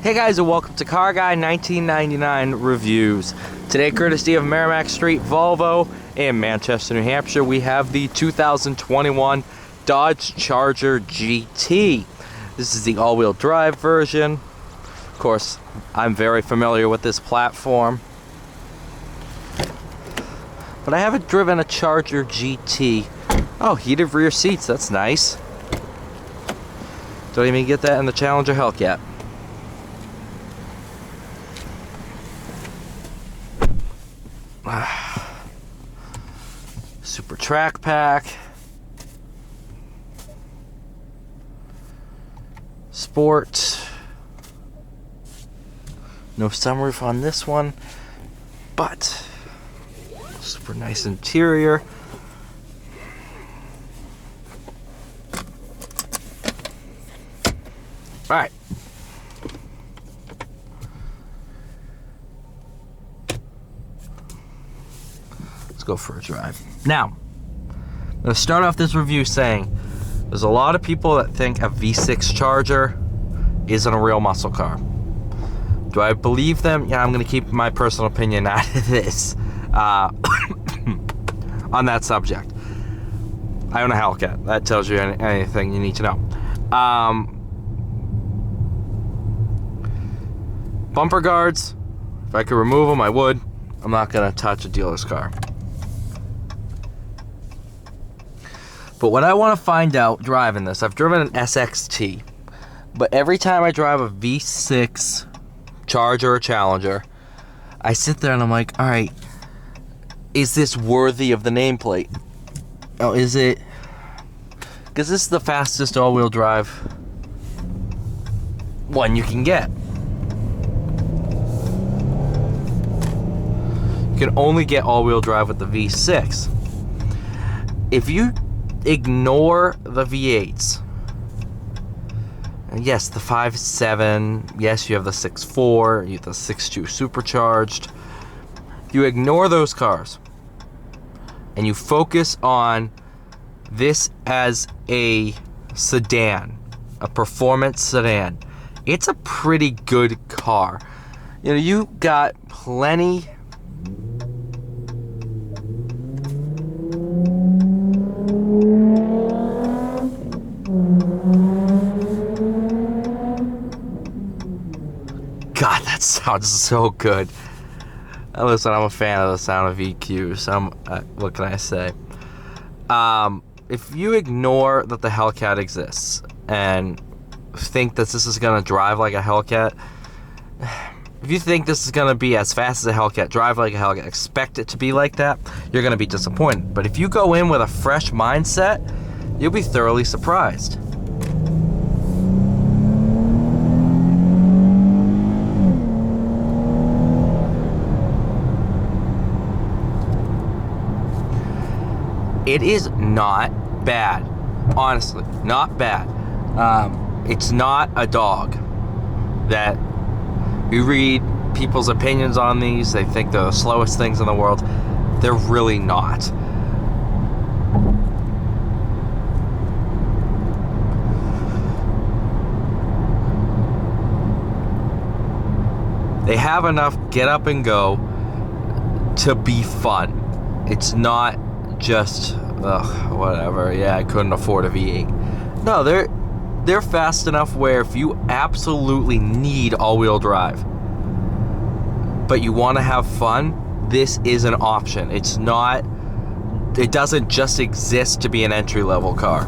Hey guys, and welcome to Car Guy 1999 Reviews. Today, courtesy of Merrimack Street Volvo in Manchester, New Hampshire, we have the 2021 Dodge Charger GT. This is the all-wheel drive version. Of course, I'm very familiar with this platform, but I haven't driven a Charger GT. Oh, heated rear seats, that's nice. Don't even get that in the Challenger Hellcat. Super track pack. Sport. No sunroof on this one, but super nice interior. All right. Go for a drive. Now, I'm going to start off this review saying there's a lot of people that think a V6 Charger isn't a real muscle car. Do I believe them? Yeah, I'm going to keep my personal opinion out of this on that subject. I own a Hellcat. That tells you anything you need to know. Bumper guards, if I could remove them, I would. I'm not going to touch a dealer's car. But what I want to find out driving this, I've driven an SXT, but every time I drive a V6 Charger or Challenger, I sit there and I'm like, all right, is this worthy of the nameplate? Oh, is it? Because this is the fastest all-wheel drive one you can get. You can only get all-wheel drive with the V6. If you ignore the V8s, and yes, the 5.7, yes, you have the 6.4, you have the 6.2 supercharged. If you ignore those cars and you focus on this as a sedan, a performance sedan, it's a pretty good car. You know, you got plenty God, that sounds so good. Listen, I'm a fan of the sound of EQs. What can I say? If you ignore that the Hellcat exists and think that this is going to drive like a Hellcat, if you think this is going to be as fast as a Hellcat, drive like a Hellcat, expect it to be like that, you're going to be disappointed. But if you go in with a fresh mindset, you'll be thoroughly surprised. It is not bad, honestly, not bad. It's not a dog that you read people's opinions on these. They think they're the slowest things in the world. They're really not. They have enough get up and go to be fun. It's not just whatever, yeah, I couldn't afford a V8. No, they're fast enough where if you absolutely need all-wheel drive but you want to have fun, this is an option. It doesn't just exist to be an entry-level car.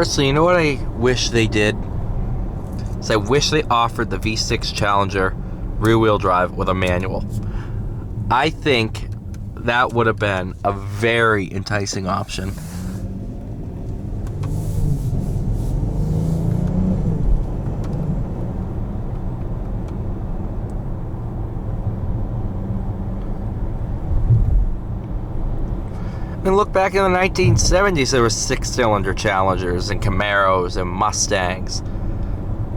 Personally, you know what I wish they did? Is I wish they offered the V6 Challenger rear-wheel drive with a manual. I think that would have been a very enticing option. I mean, look back in the 1970s, there were 6-cylinder Challengers and Camaros and Mustangs.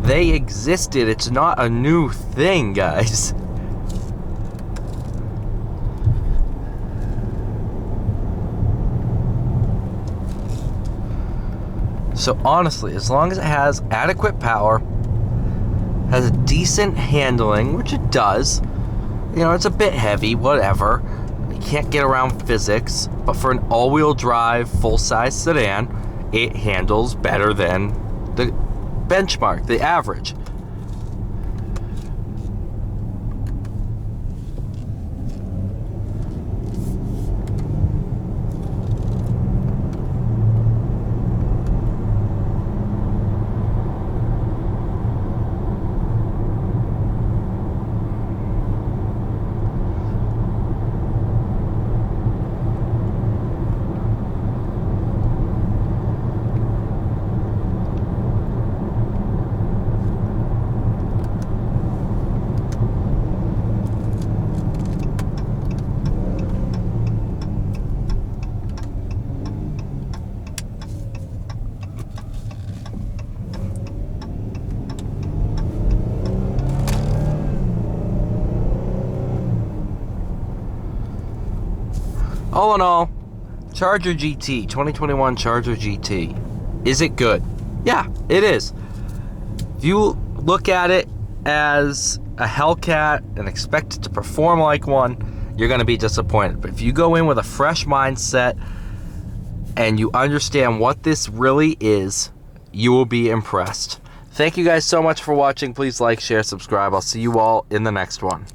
They existed. It's not a new thing, guys. So honestly, as long as it has adequate power, has a decent handling, which it does, you know, it's a bit heavy, whatever. You can't get around physics, but for an all-wheel drive, full-size sedan, it handles better than the benchmark, the average. All in all, Charger GT, 2021 Charger GT. Is it good? Yeah, it is. If you look at it as a Hellcat and expect it to perform like one, you're going to be disappointed. But if you go in with a fresh mindset and you understand what this really is, you will be impressed. Thank you guys so much for watching. Please like, share, subscribe. I'll see you all in the next one.